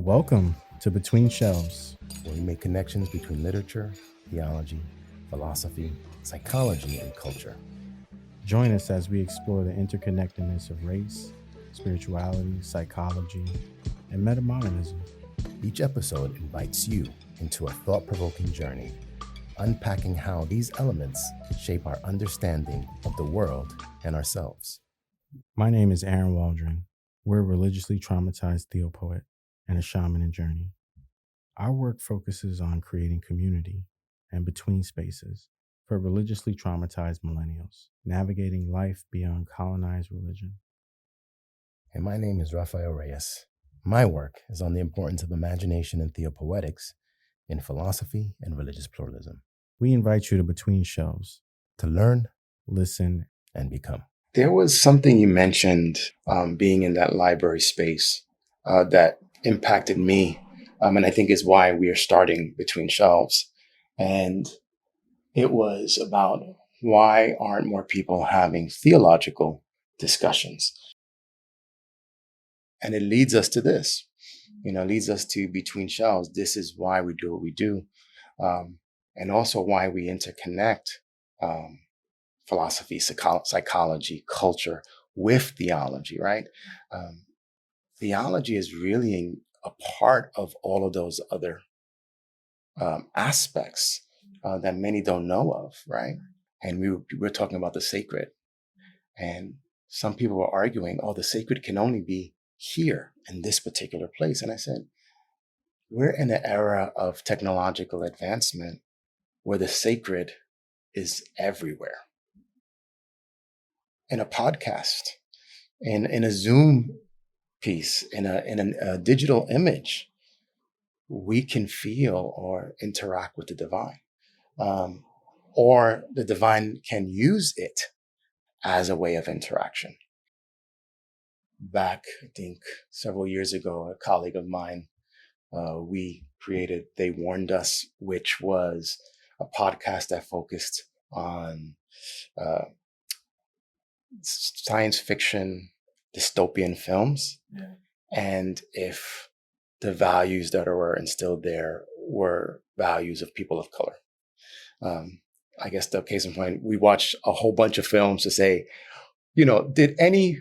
Welcome to Between Shelves. Where we make connections between literature, theology, philosophy, psychology, and culture. Join us as we explore the interconnectedness of race, spirituality, psychology, and meta-modernism. Each episode invites you into a thought-provoking journey, unpacking how these elements shape our understanding of the world and ourselves. My name is Aaron Waldron. We're a religiously traumatized theopoet and a shaman in journey. Our work focuses on creating community and between spaces for religiously traumatized millennials, navigating life beyond colonized religion. And my name is Rafael Reyes. My work is on the importance of imagination and theopoetics in philosophy and religious pluralism. We invite you to Between Shelves to learn, listen, and become. There was something you mentioned being in that library space that impacted me, and I think is why we are starting Between Shelves. And it was about why aren't more people having theological discussions? And it leads us to this, leads us to Between Shelves. This is why we do what we do, and also why we interconnect philosophy, psychology, culture with theology, right? Theology is really a part of all of those other aspects that many don't know of, right? And we're talking about the sacred. And some people were arguing, oh, the sacred can only be here in this particular place. And I said, we're in an era of technological advancement where the sacred is everywhere. In a podcast, in a Zoom piece, in a digital image, we can feel or interact with the divine. Or the divine can use it as a way of interaction. Back, I think, several years ago, a colleague of mine, They Warned Us, which was a podcast that focused on science fiction, dystopian films. Yeah. And if the values that were instilled there were values of people of color. I guess the case in point, we watched a whole bunch of films to say, did any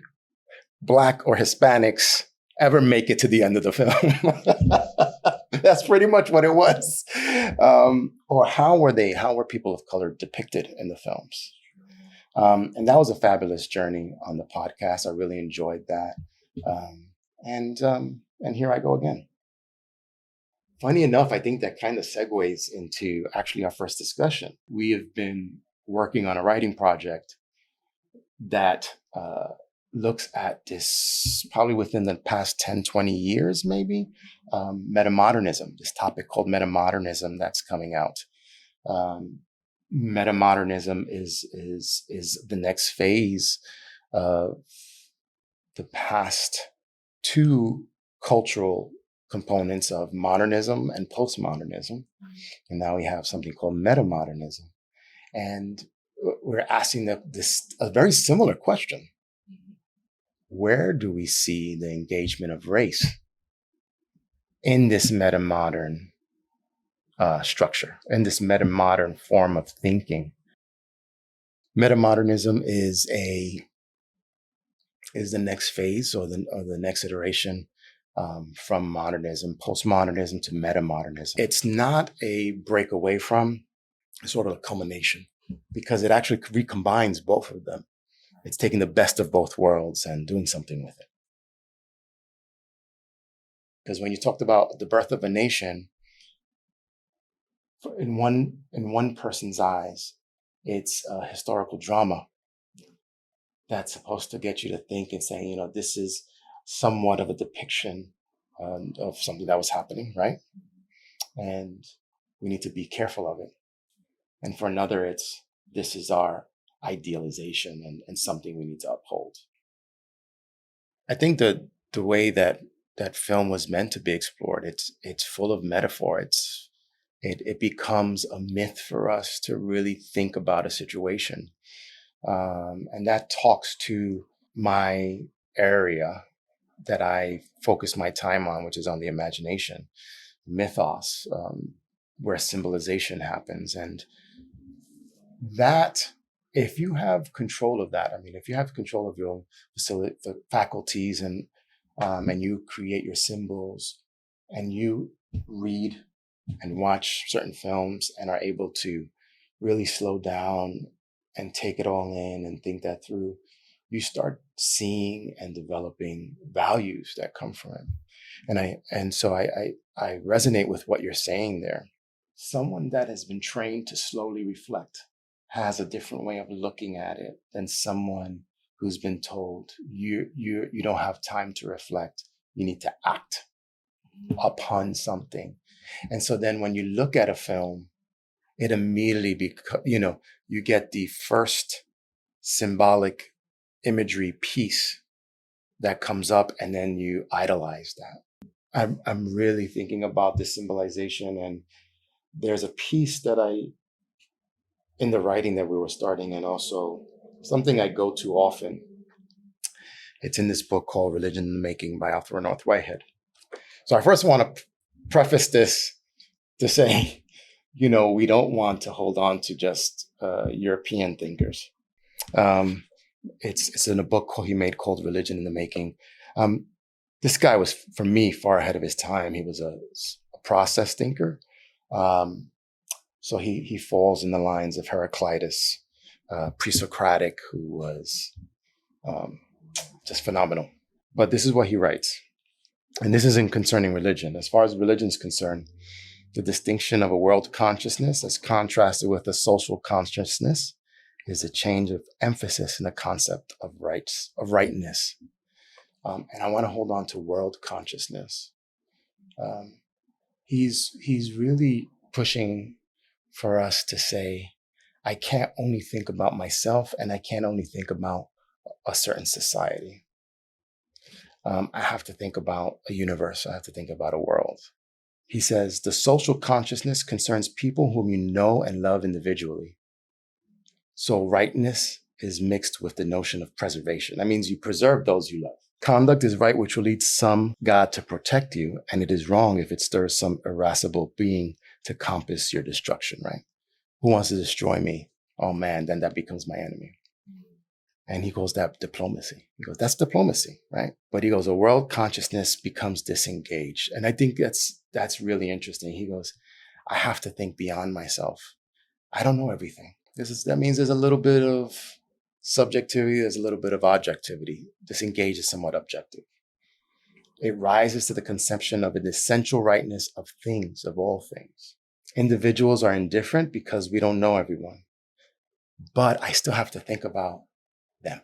Black or Hispanics ever make it to the end of the film? That's pretty much what it was. Or how were people of color depicted in the films? And that was a fabulous journey on the podcast. I really enjoyed that. And here I go again. Funny enough, I think that kind of segues into actually our first discussion. We have been working on a writing project that looks at this probably within the past 10, 20 years, maybe, meta-modernism, this topic called meta-modernism that's coming out. Meta-modernism is the next phase of the past two cultural components of modernism and postmodernism. And now we have something called meta-modernism. And we're asking a very similar question. Where do we see the engagement of race in this meta-modern structure, in this meta-modern form of thinking? Meta-modernism is the next phase or the next iteration from modernism, postmodernism to meta-modernism. It's not a break away from, it's sort of a culmination, because it actually recombines both of them. It's taking the best of both worlds and doing something with it. Because when you talked about the birth of a nation, in one person's eyes, it's a historical drama that's supposed to get you to think and say, this is somewhat of a depiction of something that was happening, right? And we need to be careful of it. And for another, this is our idealization and something we need to uphold. I think the way that film was meant to be explored, it's full of metaphor. It becomes a myth for us to really think about a situation. And that talks to my area that I focus my time on, which is on the imagination, mythos, where symbolization happens. And that, if you have control of that, I mean, if you have control of your faculties and you create your symbols and you read and watch certain films and are able to really slow down and take it all in and think that through, you start seeing and developing values that come from it. And so I resonate with what you're saying there. Someone that has been trained to slowly reflect has a different way of looking at it than someone who's been told you don't have time to reflect. You need to act upon something. And so then when you look at a film, it immediately you get the first symbolic imagery piece that comes up, and then you idolize that. I'm really thinking about this symbolization, and there's a piece that in the writing that we were starting, and also something I go to often. It's in this book called Religion in the Making by Alfred North Whitehead. So I first want to preface this to say, we don't want to hold on to just European thinkers. It's in a book he made called Religion in the Making. This guy was, for me, far ahead of his time. He was a process thinker. So he falls in the lines of Heraclitus, pre-Socratic, who was just phenomenal. But this is what he writes. And this isn't concerning religion. As far as religion is concerned, the distinction of a world consciousness as contrasted with a social consciousness is a change of emphasis in the concept of rightness. And I want to hold on to world consciousness. He's really pushing for us to say, I can't only think about myself, and I can't only think about a certain society. I have to think about a universe. I have to think about a world. He says, the social consciousness concerns people whom you know and love individually. So rightness is mixed with the notion of preservation. That means you preserve those you love. Conduct is right which will lead some God to protect you, and it is wrong if it stirs some irascible being to compass your destruction, right? Who wants to destroy me? Oh man, then that becomes my enemy. And he goes, that diplomacy. He goes, that's diplomacy, right? But he goes, a world consciousness becomes disengaged. And I think that's really interesting. He goes, I have to think beyond myself. I don't know everything. That means there's a little bit of subjectivity, there's a little bit of objectivity. Disengage is somewhat objective. It rises to the conception of an essential rightness of things, of all things. Individuals are indifferent because we don't know everyone. But I still have to think about them.